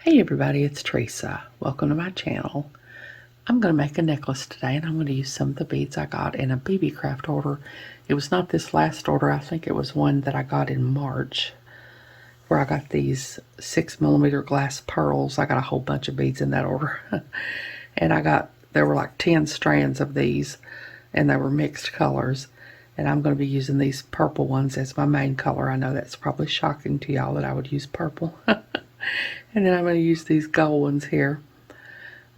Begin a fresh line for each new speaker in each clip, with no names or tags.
Hey everybody, it's Teresa. Welcome to my channel. I'm going to make a necklace today, and I'm going to use some of the beads I got in a Beebeecraft order. It was not this last order. I think it was one that I got in March, where I got these 6mm glass pearls. I got a whole bunch of beads in that order. And there were like 10 strands of these, and they were mixed colors. And I'm going to be using these purple ones as my main color. I know that's probably shocking to y'all that I would use purple. And then I'm going to use these gold ones here.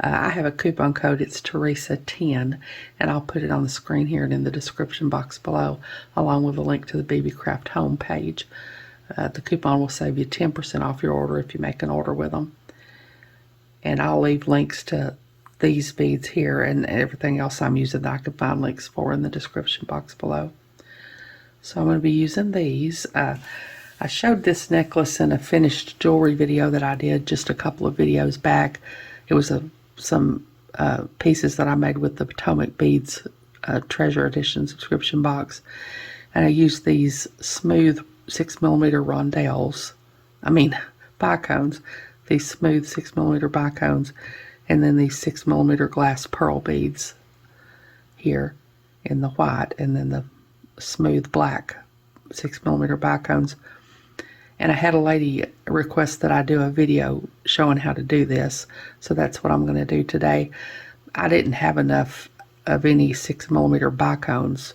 I have a coupon code. It's Teresa10, and I'll put it on the screen here and in the description box below, along with a link to the Beebeecraft homepage. The coupon will save you 10% off your order if you make an order with them. And I'll leave links to these beads here and everything else I'm using that I can find links for in the description box below. So I'm going to be using these. I showed this necklace in a finished jewelry video that I did just a couple of videos back. It was some pieces that I made with the Potomac Beads Treasure Edition subscription box. And I used these smooth 6mm rondelles. Bicones. These smooth 6mm bicones. And then these 6mm glass pearl beads here in the white. And then the smooth black 6mm bicones. And I had a lady request that I do a video showing how to do this. So that's what I'm going to do today. I didn't have enough of any 6mm bicones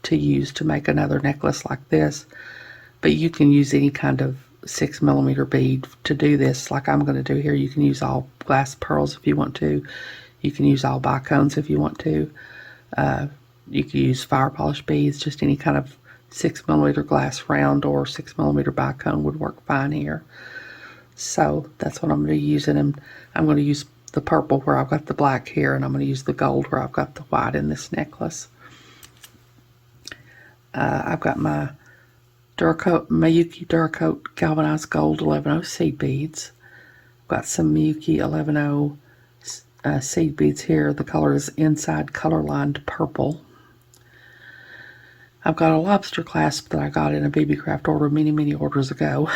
to use to make another necklace like this. But you can use any kind of 6mm bead to do this like I'm going to do here. You can use all glass pearls if you want to. You can use all bicones if you want to. You can use fire polish beads, just any kind of 6mm glass round or 6mm bicone would work fine here. So that's what I'm going to use, and I'm going to use the purple where I've got the black here, and I'm going to use the gold where I've got the white in this necklace. I've got my Miyuki Duracoat galvanized gold 11.0 seed beads. I've got some Miyuki 11.0 seed beads here. The color is Inside Color Lined Purple. I've got a lobster clasp that I got in a Beebeecraft order many orders ago.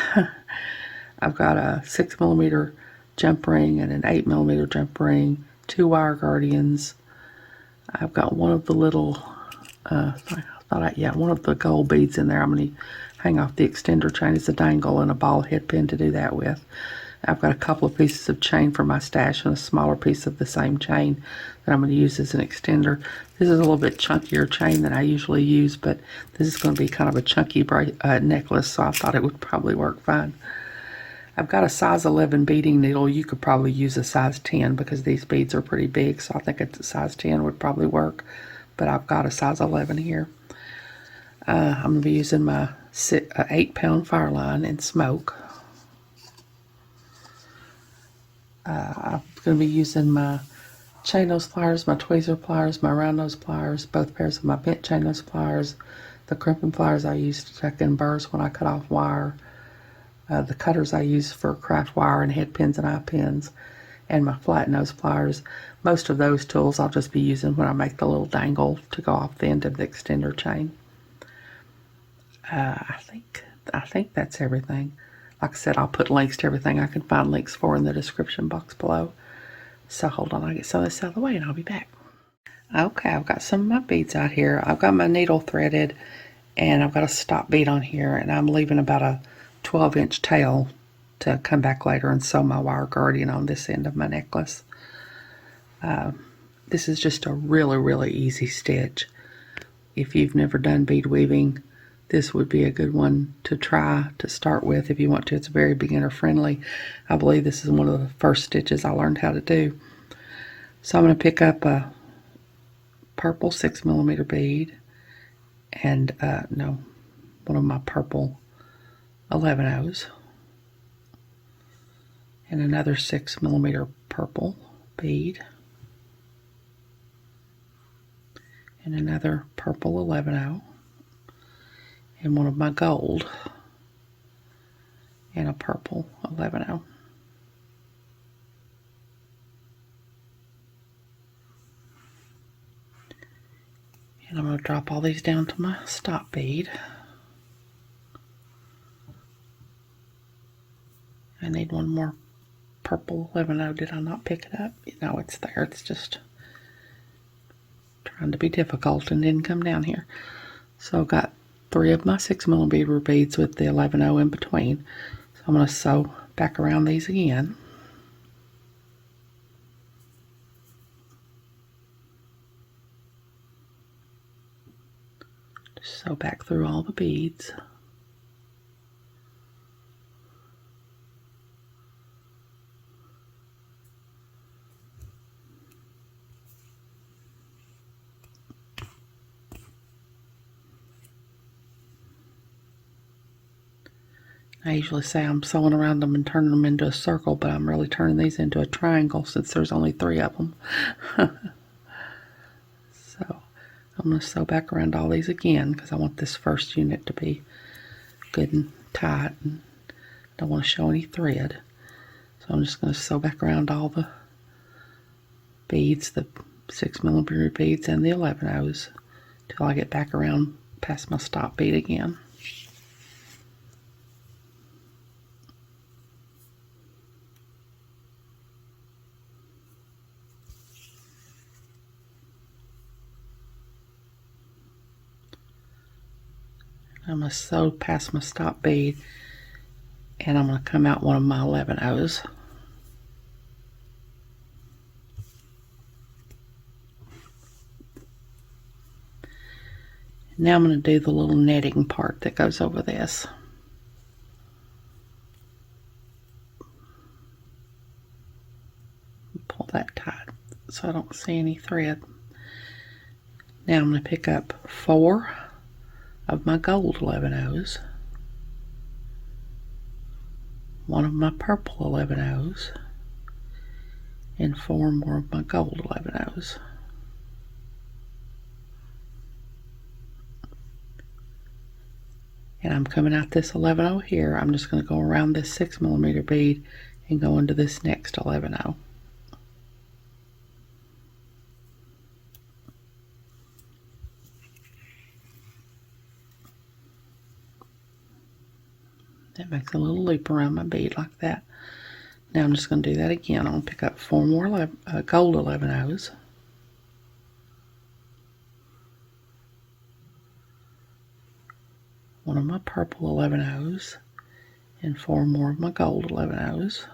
I've got a 6mm jump ring and an 8mm jump ring, 2 wire guardians. I've got one of the little, one of the gold beads in there. I'm going to hang off the extender chain. It's a dangle and a ball head pin to do that with. I've got a couple of pieces of chain for my stash and a smaller piece of the same chain that I'm going to use as an extender. This is a little bit chunkier chain than I usually use, but this is going to be kind of a chunky necklace, so I thought it would probably work fine. I've got a size 11 beading needle. You could probably use a size 10 because these beads are pretty big, so I think a size 10 would probably work, but I've got a size 11 here. I'm going to be using my 8-pound fire line in smoke. I'm going to be using my chain nose pliers, my tweezer pliers, my round nose pliers, both pairs of my bent chain nose pliers, the crimping pliers I use to tuck in burrs when I cut off wire, the cutters I use for craft wire and head pins and eye pins, and my flat nose pliers. Most of those tools I'll just be using when I make the little dangle to go off the end of the extender chain. I think that's everything. Like I said, I'll put links to everything I can find links for in the description box below. So hold on, I'll get some of this out of the way and I'll be back. Okay, I've got some of my beads out here. I've got my needle threaded and I've got a stop bead on here, and I'm leaving about a 12-inch tail to come back later and sew my wire guardian on this end of my necklace. This is just a really easy stitch. If you've never done bead weaving, this would be a good one to try to start with if you want to. It's very beginner friendly. I believe this is one of the first stitches I learned how to do. So I'm going to pick up a purple 6mm bead and one of my purple 11.0s and another 6mm purple bead and another purple 11.0 and one of my gold and a purple 11.0. And I'm going to drop all these down to my stop bead. I need one more purple 11-0. Did I not pick it up? You know, it's there. It's just trying to be difficult and didn't come down here. So I've got 3 of my 6mm beads with the 11-0 in between. So I'm going to sew back around these again. Just sew back through all the beads. I usually say I'm sewing around them and turning them into a circle, but I'm really turning these into a triangle since there's only 3 of them. So I'm going to sew back around all these again because I want this first unit to be good and tight and don't want to show any thread. So I'm just going to sew back around all the beads, the 6mm beads and the 11-0s till I get back around past my stop bead again. I'm going to sew past my stop bead and I'm going to come out one of my 11-0s. Now I'm going to do the little netting part that goes over this. Pull that tight so I don't see any thread. Now I'm going to pick up 4 of my gold 11-0s, 1 of my purple 11-0s, and 4 more of my gold 11-0s. And I'm coming out this 11-0 here. I'm just going to go around this 6mm bead and go into this next 11-0. That makes a little loop around my bead like that. Now I'm just going to do that again. I'm going to pick up 4 more gold 11-0s. One of my purple 11-0s and 4 more of my gold 11-0s.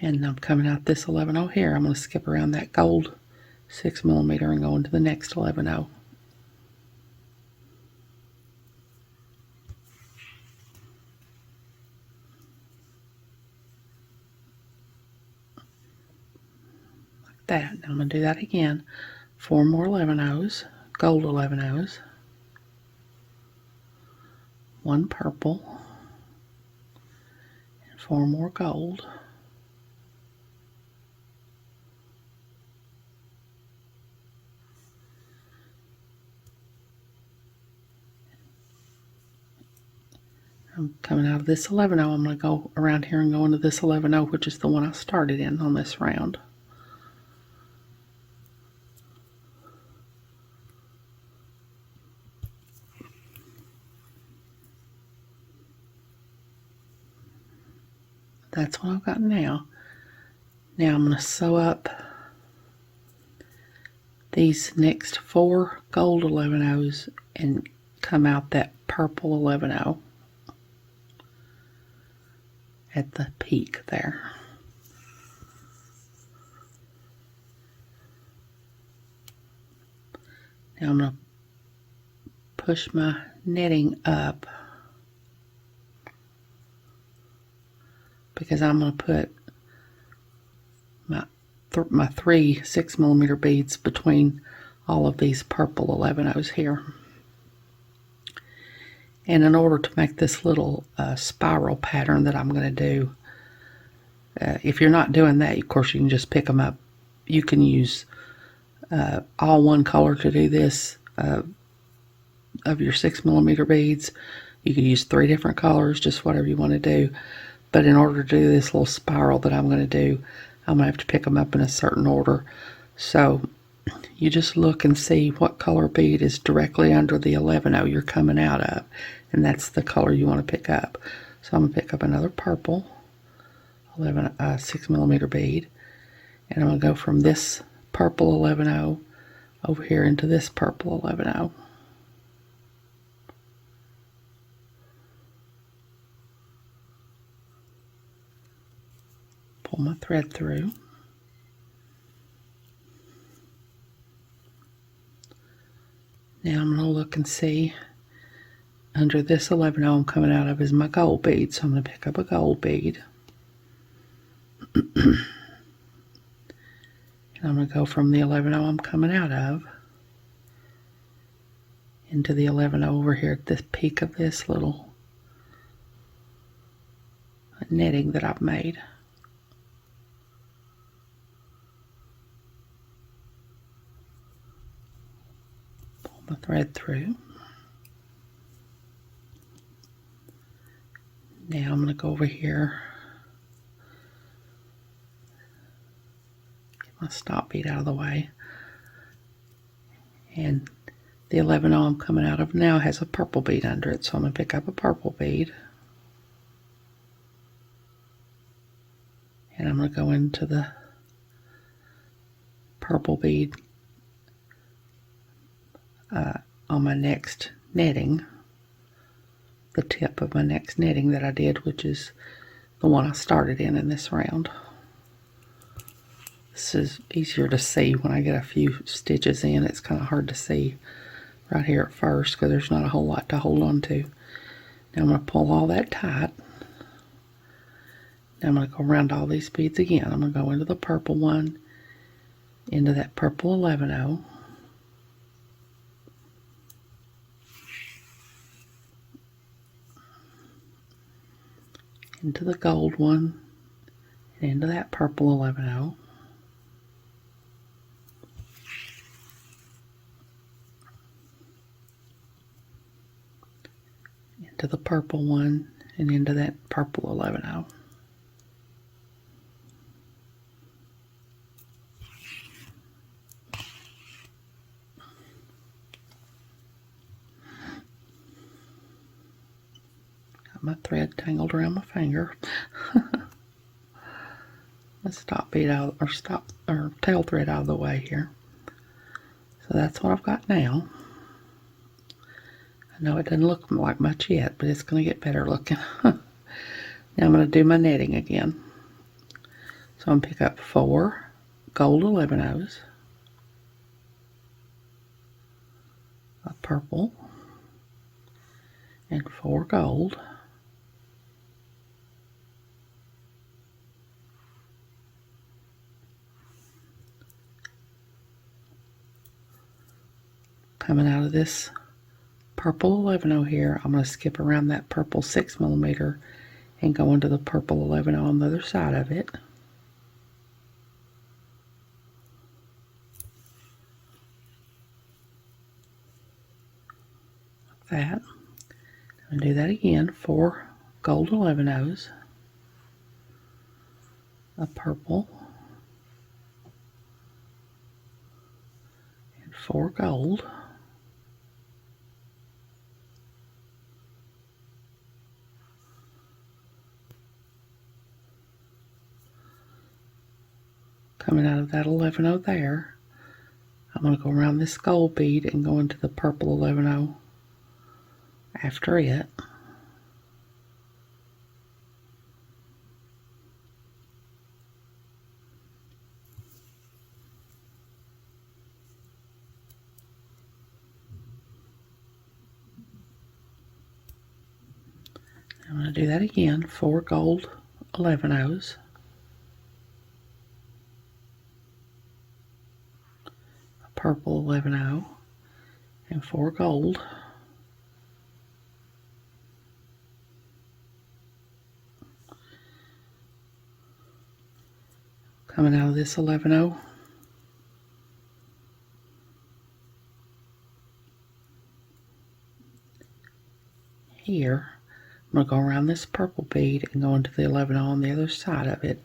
And I'm coming out this 11-0 here. I'm going to skip around that gold 6mm and go into the next 11-0. That. Now I'm going to do that again. 4 more 11-0s, gold 11-0s, 1 purple, and 4 more gold. I'm coming out of this 11-0. I'm going to go around here and go into this 11-0, which is the one I started in on this round. That's what I've got now. Now I'm going to sew up these next 4 gold 11-0s and come out that purple 11-0 at the peak there. Now I'm going to push my netting up because I'm going to put my 3 6mm beads between all of these purple 11-0s here. And in order to make this little spiral pattern that I'm going to do, if you're not doing that, of course you can just pick them up. You can use all one color to do this of your 6mm beads. You could use 3 different colors, just whatever you want to do. But in order to do this little spiral that I'm going to do, I'm going to have to pick them up in a certain order. So you just look and see what color bead is directly under the 11-0 you're coming out of, and that's the color you want to pick up. So I'm going to pick up another purple 6mm bead, and I'm going to go from this purple 11-0 over here into this purple 11-0. Pull my thread through. Now I'm going to look and see, under this 11-0 I'm coming out of is my gold bead, so I'm going to pick up a gold bead. And I'm going to go from the 11-0 I'm coming out of into the 11-0 over here at this peak of this little netting that I've made. Pull my thread through. Now I'm going to go over here, get my stop bead out of the way, and the 11-0 I'm coming out of now has a purple bead under it, so I'm going to pick up a purple bead, and I'm going to go into the purple bead on my next netting, the tip of my next netting that I did, which is the one I started in this round. This is easier to see when I get a few stitches in. It's kind of hard to see right here at first because there's not a whole lot to hold on to. Now I'm going to pull all that tight. Now I'm going to go around all these beads again. I'm going to go into the purple one, into that purple 11-0. Into the gold one, and into that purple 11-0. Into the purple one, and into that purple 11-0. Got my thread tangled around my finger. Let's stop bead out, or tail thread out of the way here. So that's what I've got now. I know it doesn't look like much yet, but it's going to get better looking. Now I'm going to do my netting again. So I'm going to pick up 4 gold 11-0s, a purple, and 4 gold. Coming out of this purple 11-0 here, I'm going to skip around that purple 6mm and go into the purple 11-0 on the other side of it. Like that. I'm going to do that again. 4 gold 11-0s, a purple, and 4 gold. Coming out of that 11-0 there, I'm going to go around this gold bead and go into the purple 11-0 after it. I'm going to do that again. 4 gold 11-0s, a purple 11-0, and 4 gold. Coming out of this 11-0, here, I'm going to go around this purple bead and go into the 11-0 on the other side of it,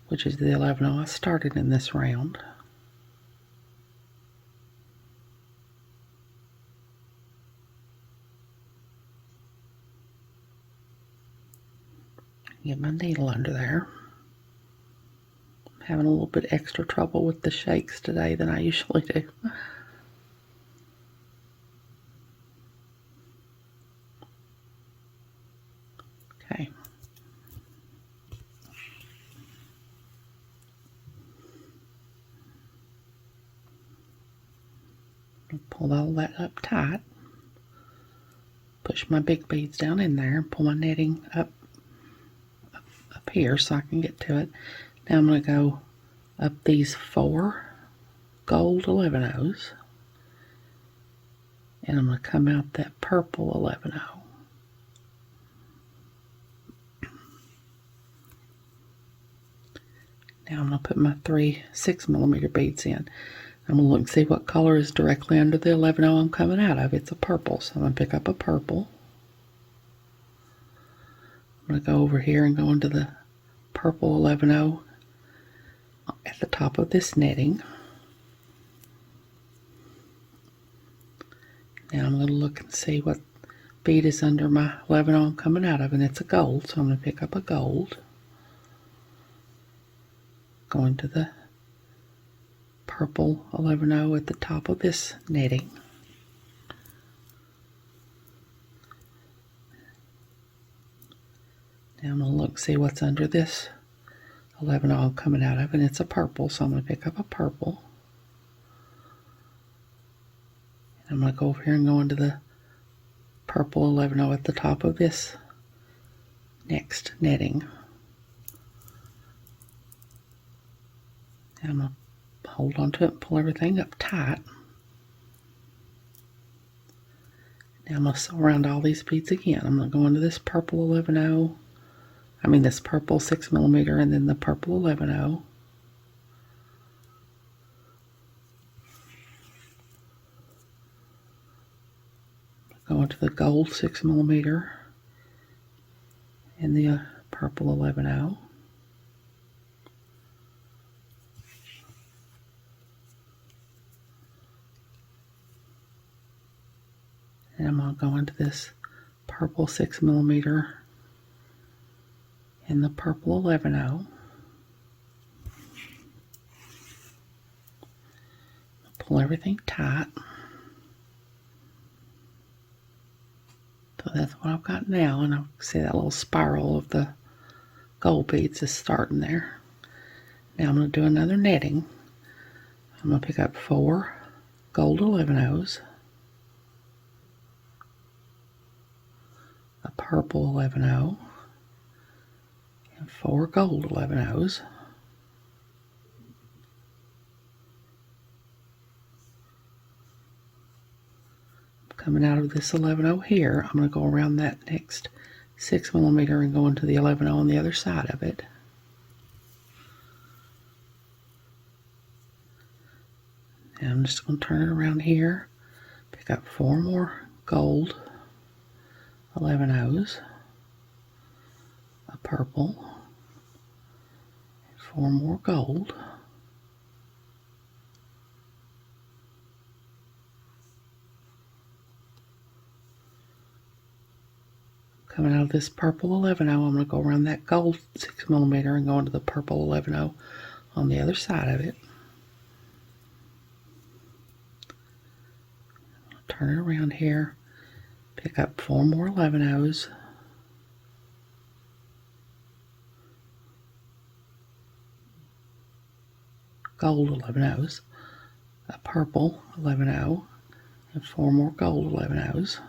which is the 11-0 I started in this round. Get my needle under there. I'm having a little bit extra trouble with the shakes today than I usually do. Okay. Pull all that up tight. Push my big beads down in there and pull my netting up here so I can get to it. Now I'm going to go up these 4 gold 11-ohs, and I'm going to come out that purple 11-oh. Now I'm going to put my 3 6mm beads in. I'm going to look and see what color is directly under the 11-oh I'm coming out of. It's a purple, so I'm going to pick up a purple. I'm going to go over here and go into the purple 11-oh at the top of this netting. Now I'm going to look and see what bead is under my 11-oh I'm coming out of, and it's a gold, so I'm going to pick up a gold. Go into the purple 11-oh at the top of this netting. Now I'm going to look and see what's under this 11-oh I'm coming out of, and it's a purple, so I'm going to pick up a purple. And I'm going to go over here and go into the purple 11-oh at the top of this next netting. And I'm going to hold on to it and pull everything up tight. Now I'm going to sew around all these beads again. I'm going to go into this purple 11-oh, this purple 6mm, and then the purple 11-oh. Go into the gold 6mm and the purple 11-oh. And I'm going to go into this purple 6mm and the purple 11-oh. Pull everything tight. So that's what I've got now, and I see that little spiral of the gold beads is starting there. Now I'm going to do another netting. I'm going to pick up 4 gold 11-ohs, a purple 11-oh, and 4 gold 11-ohs. Coming out of this 11-oh here, I'm going to go around that next 6mm and go into the 11-oh on the other side of it. And I'm just going to turn it around here, pick up 4 more gold 11-ohs, a purple, and 4 more gold. Coming out of this purple 11-oh, I'm going to go around that gold 6mm and go into the purple 11-oh on the other side of it. Turn it around here, pick up 4 more 11-ohs, gold 11-ohs, a purple 11-oh, and 4 more gold 11-ohs.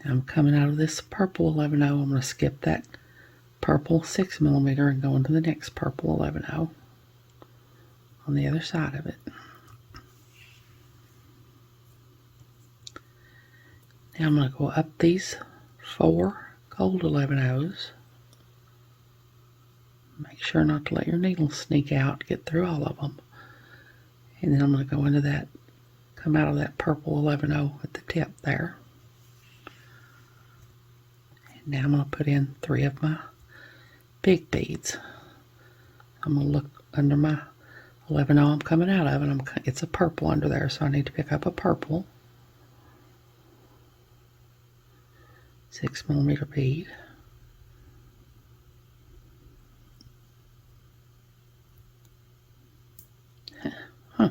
I'm coming out of this purple 11-oh. I'm going to skip that purple 6mm and go into the next purple 11-oh on the other side of it. Now I'm going to go up these 4 gold 11-ohs. Make sure not to let your needle sneak out, get through all of them. And then I'm going to go into that, come out of that purple 11-oh at the tip there. Now I'm going to put in 3 of my big beads. I'm going to look under my 11-oh I'm coming out of, and it's a purple under there, so I need to pick up a purple. 6mm bead. Huh.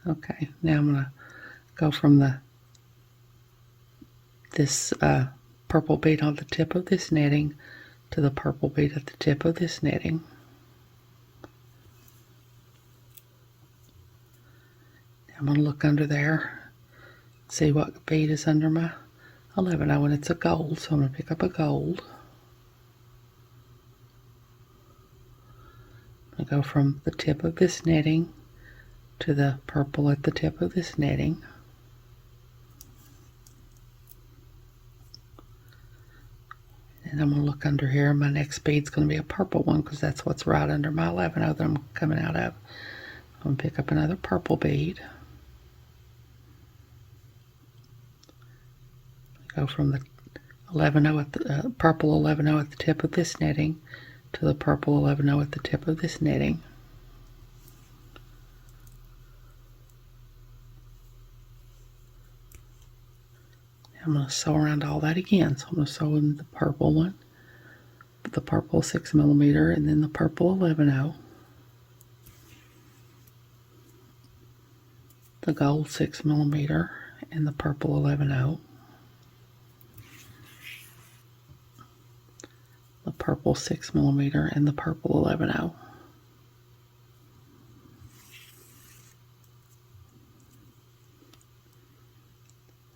Okay, now I'm going to go from this purple bead on the tip of this netting to the purple bead at the tip of this netting. I'm going to look under there, see what bead is under my 11-0, and it's a gold, so I'm going to pick up a gold. I'm going to go from the tip of this netting to the purple at the tip of this netting. And I'm going to look under here. My next bead's going to be a purple one because that's what's right under my 11-0 that I'm coming out of. I'm going to pick up another purple bead. Go from the 11-0 at the purple 11-0 at the tip of this netting to the purple 11-0 at the tip of this netting. I'm going to sew around all that again. So I'm going to sew in the purple one, the purple 6mm, and then the purple 11-0, the gold 6mm, and the purple 11-0, the purple 6mm, and the purple 11-0.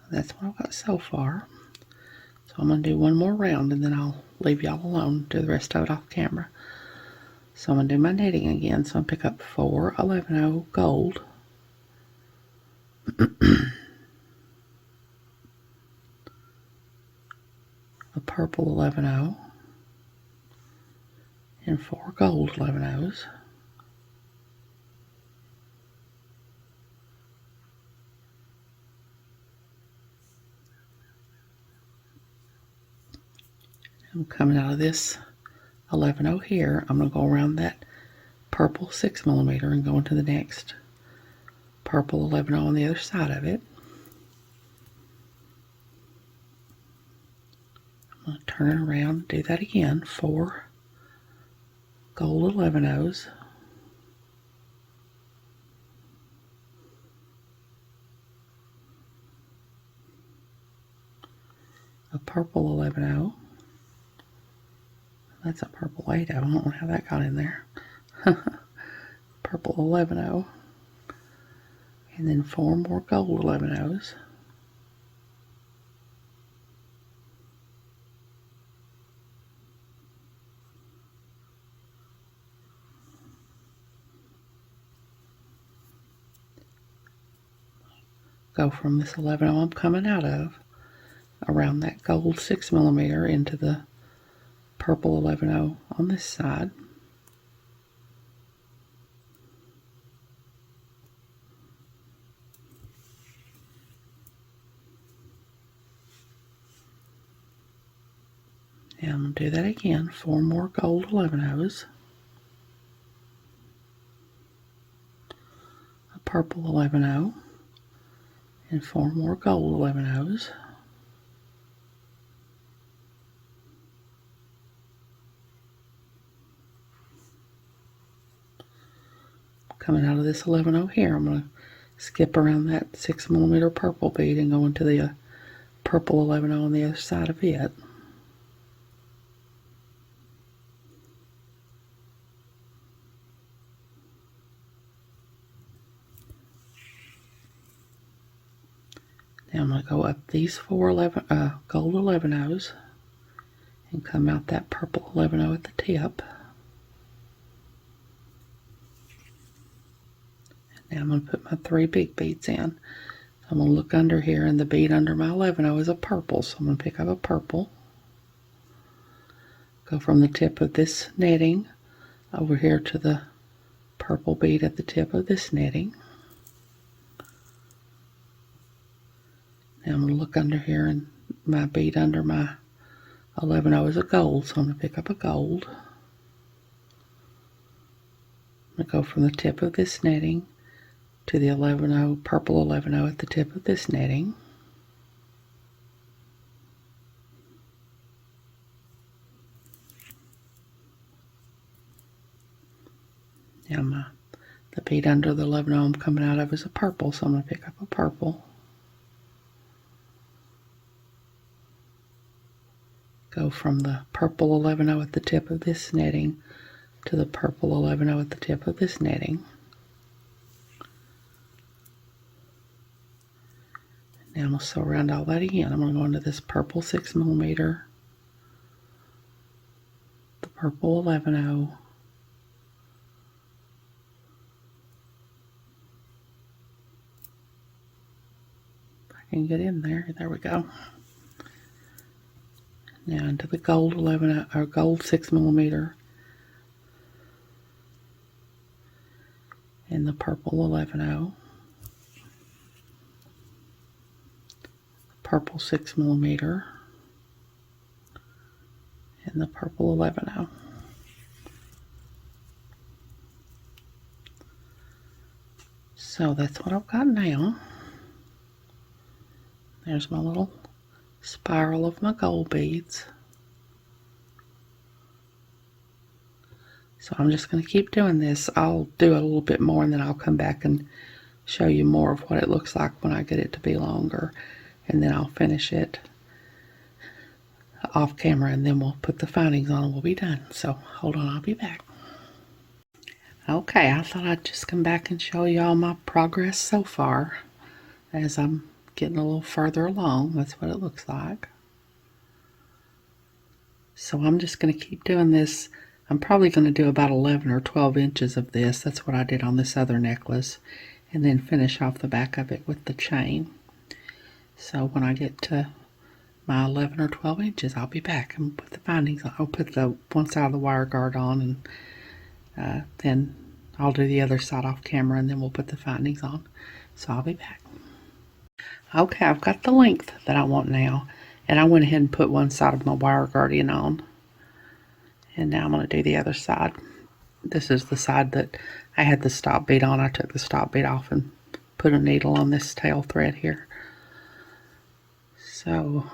That's what I've got so far. So I'm going to do one more round and then I'll leave y'all alone, do the rest of it off camera. So I'm going to do my knitting again. So I'm going to pick up 4 11-0 gold, a purple 11-0, and 4 gold 11-0s. I'm coming out of this 11-0 here. I'm going to go around that purple 6mm and go into the next purple 11-0 on the other side of it. I'm going to turn it around, do that again. 4 gold 11-0s, a purple 11-0. That's a purple 8-0. I don't know how that got in there. Purple 11-0. And then 4 more gold 11-0s. Go from this 11-0 I'm coming out of around that gold 6mm into the purple 11-0 on this side. And I'm going to do that again. 4 more gold 11-0s, a purple 11-0, and 4 more gold 11-0s. Coming out of this 11-0 here, I'm going to skip around that 6mm purple bead and go into the purple 11-0 on the other side of it. Now I'm going to go up these 4 gold 11-0s and come out that purple 11-0 at the tip. Now I'm going to put my 3 big beads in. I'm going to look under here, and the bead under my 11-0 is a purple, so I'm going to pick up a purple. Go from the tip of this netting over here to the purple bead at the tip of this netting. Now I'm going to look under here, and my bead under my 11-0 is a gold, so I'm going to pick up a gold. I'm going to go from the tip of this netting to the 11-0, purple 11-0 at the tip of this netting. The bead under the 11 I'm coming out of is a purple, so I'm going to pick up a purple. Go from the purple 11 at the tip of this netting to the purple 11 at the tip of this netting. Now I'm going to sew around all that again. I'm going to go into this purple 6mm, the purple 11 if I can get in there. There we go. Now into the gold 11 or gold 6mm and the purple 11 purple 6mm and the purple 11 So that's what I've got now. There's my little spiral of my gold beads. So I'm just going to keep doing this. I'll do a little bit more and then I'll come back and show you more of what it looks like when I get it to be longer. And then I'll finish it off camera and then we'll put the findings on and we'll be done. So hold on, I'll be back. Okay, I thought I'd just come back and show you all my progress so far as I'm getting a little further along. That's what it looks like. So I'm just going to keep doing this. I'm probably going to do about 11 or 12 inches of this. That's what I did on this other necklace. And then finish off the back of it with the chain. So when I get to my 11 or 12 inches, I'll be back and put the findings on. I'll put the one side of the wire guard on and then I'll do the other side off camera and then we'll put the findings on. So I'll be back. Okay, I've got the length that I want now. And I went ahead and put one side of my wire guardian on. And now I'm going to do the other side. This is the side that I had the stop bead on. I took the stop bead off and put a needle on this tail thread here. So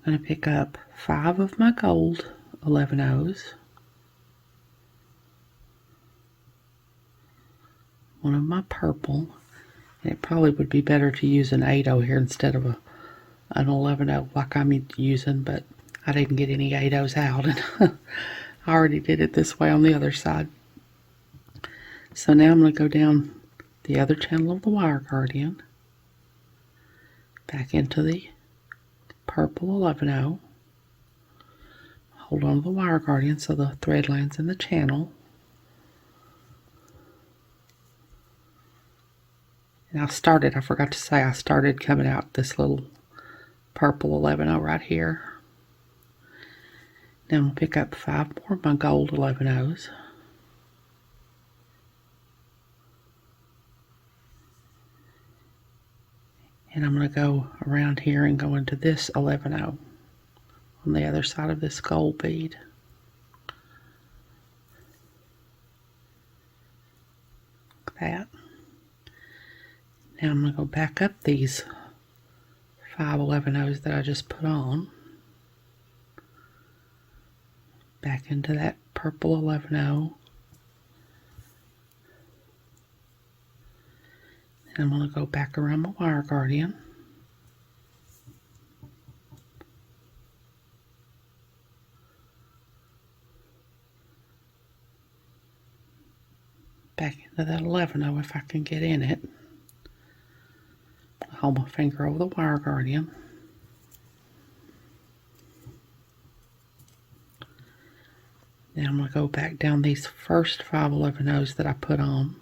I'm going to pick up 5 of my gold 11-Os, 1 of my purple, and it probably would be better to use an 8-O here instead of an 11-O like I'm using, but I didn't get any 8-Os out, and I already did it this way on the other side. So now I'm going to go down the other channel of the wire guardian, back into the purple 11-O, hold on to the wire guardian so the thread lands in the channel. And I forgot to say, I started coming out this little purple 11-O right here. Now I'm going to pick up 5 more of my gold 11-Os. And I'm going to go around here and go into this 11-O on the other side of this gold bead. Like that. Now I'm going to go back up these 5 11-Os that I just put on. Back into that purple 11-O. And I'm going to go back around my wire guardian. Back into that 11-O if I can get in it. Hold my finger over the wire guardian. Now I'm going to go back down these first 5 11-Os that I put on.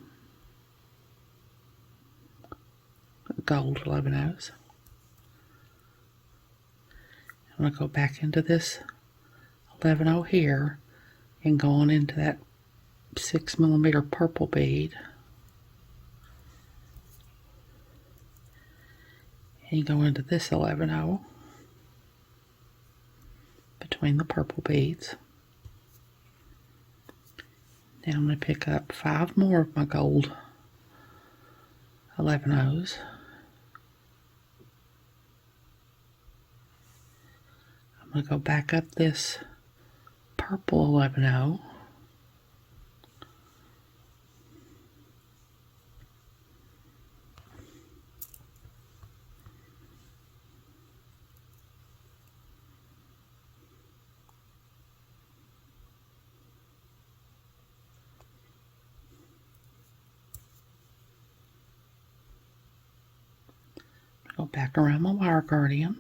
Gold 11-Os. I'm going to go back into this 11-O here and go on into that 6mm purple bead. And go into this 11-O between the purple beads. Now I'm going to pick up 5 more of my gold 11-Os. I'm going to go back up this purple 11-0. Go back around my wire guardian.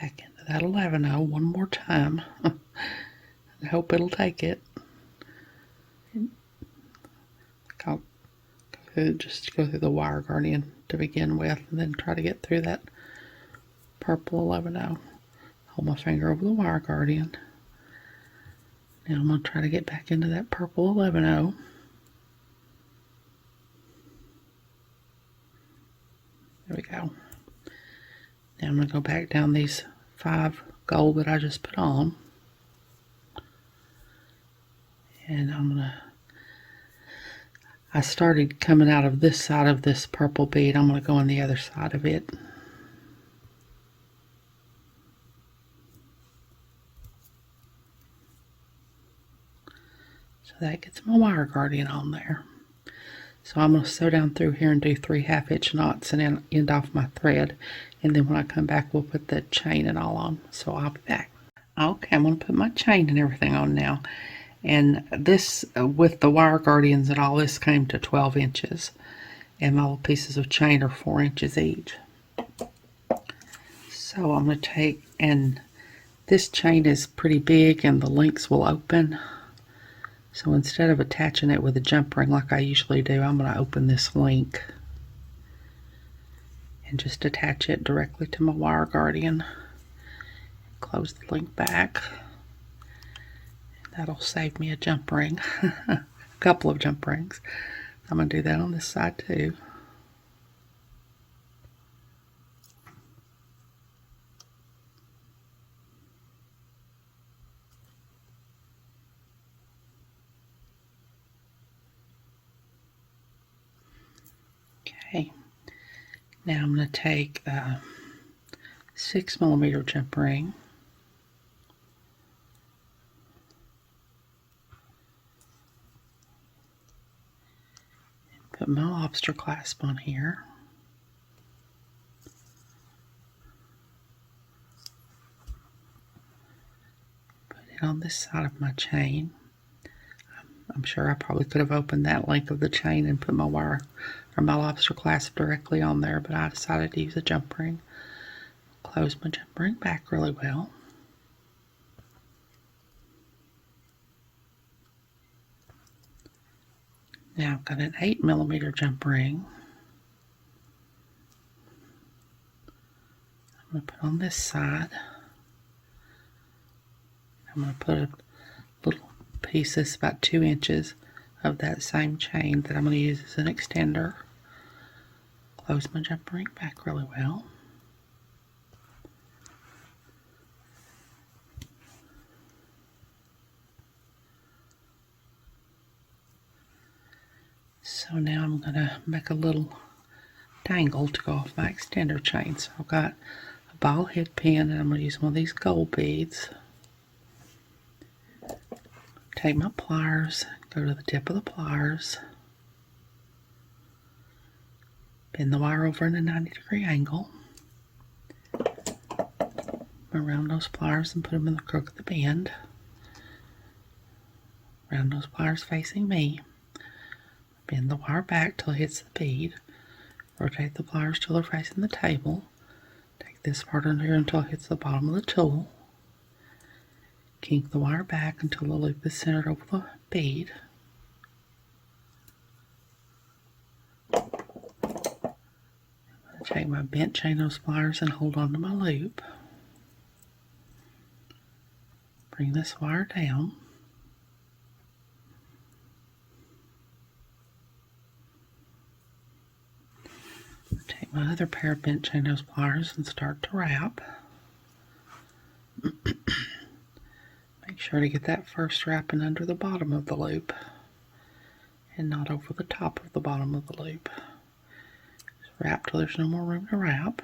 Back into that 11-0 one more time. I hope it'll take it. I'll just go through the wire guardian to begin with, and then try to get through that purple 11-0. Hold my finger over the wire guardian. Now I'm going to try to get back into that purple 11-0. There we go. Now I'm going to go back down these 5 gold that I just put on. And I started coming out of this side of this purple bead. I'm going to go on the other side of it. So that gets my wire guardian on there. So I'm going to sew down through here and do 3 half-inch knots and then end off my thread. And then when I come back, we'll put the chain and all on. So I'll be back. Okay, I'm going to put my chain and everything on now. And this, with the wire guardians and all, this came to 12 inches. And my little pieces of chain are 4 inches each. So I'm going to take, and this chain is pretty big and the links will open. So instead of attaching it with a jump ring like I usually do, I'm going to open this link and just attach it directly to my wire guardian. Close the link back. That'll save me a jump ring. A couple of jump rings. I'm going to do that on this side too. Okay. Now I'm going to take a 6mm jump ring. Put my lobster clasp on here. Put it on this side of my chain. I'm sure I probably could have opened that length of the chain and put my wire or my lobster clasp directly on there, but I decided to use a jump ring. Close my jump ring back really well. Now I've got an 8mm jump ring. I'm going to put on this side. I'm going to put a little piece that's about 2 inches of that same chain that I'm going to use as an extender. Close my jump ring back really well. So now I'm going to make a little dangle to go off my extender chain. So I've got a ball head pin, and I'm going to use one of these gold beads. Take my pliers, go to the tip of the pliers, bend the wire over in a 90-degree angle, around those pliers and put them in the crook of the bend. Round those pliers facing me. Bend the wire back till it hits the bead. Rotate the pliers till they're facing the table. Take this part under here until it hits the bottom of the tool. Kink the wire back until the loop is centered over the bead. Take my bent chain nose pliers and hold on to my loop. Bring this wire down. Take my other pair of bent chain nose pliers and start to wrap. Make sure to get that first wrapping under the bottom of the loop and not over the top of the bottom of the loop. Just wrap till there's no more room to wrap.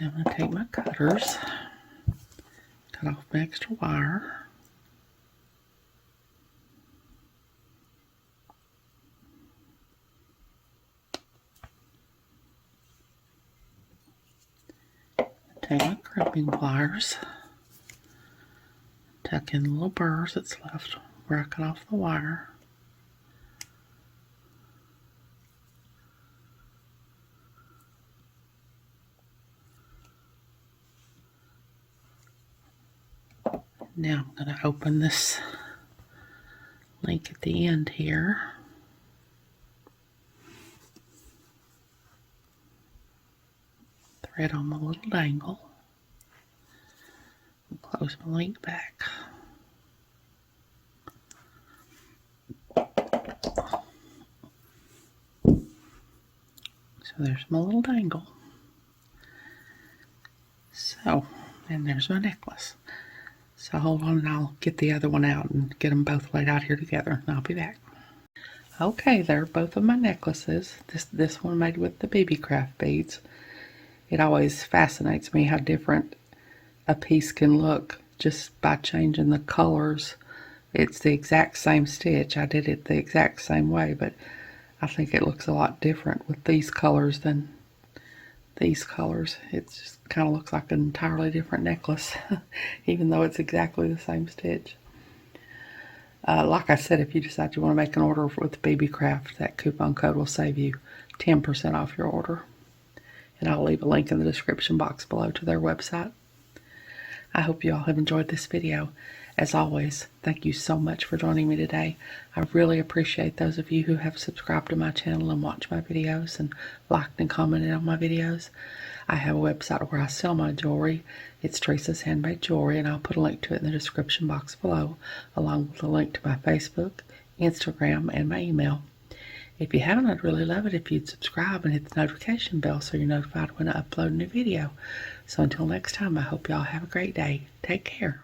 Now I'm going to take my cutters, cut off my extra wire. Take my crimping pliers, tuck in the little burrs that's left where I cut off the wire. Now I'm going to open this link at the end here. Thread on my little dangle. And close my link back. So there's my little dangle. So, and there's my necklace. So hold on and I'll get the other one out and get them both laid out here together, and I'll be back. Okay, there are both of my necklaces. This one made with the Beebeecraft beads. It always fascinates me how different a piece can look just by changing the colors. It's the exact same stitch. I did it the exact same way, but I think it looks a lot different with these colors than these colors. It just kind of looks like an entirely different necklace, even though it's exactly the same stitch. Like I said, if you decide you want to make an order with Beebeecraft, that coupon code will save you 10% off your order. And I'll leave a link in the description box below to their website. I hope you all have enjoyed this video. As always, thank you so much for joining me today. I really appreciate those of you who have subscribed to my channel and watched my videos and liked and commented on my videos. I have a website where I sell my jewelry. It's Teresa's Handmade Jewelry, and I'll put a link to it in the description box below, along with a link to my Facebook, Instagram, and my email. If you haven't, I'd really love it if you'd subscribe and hit the notification bell so you're notified when I upload a new video. So until next time, I hope y'all have a great day. Take care.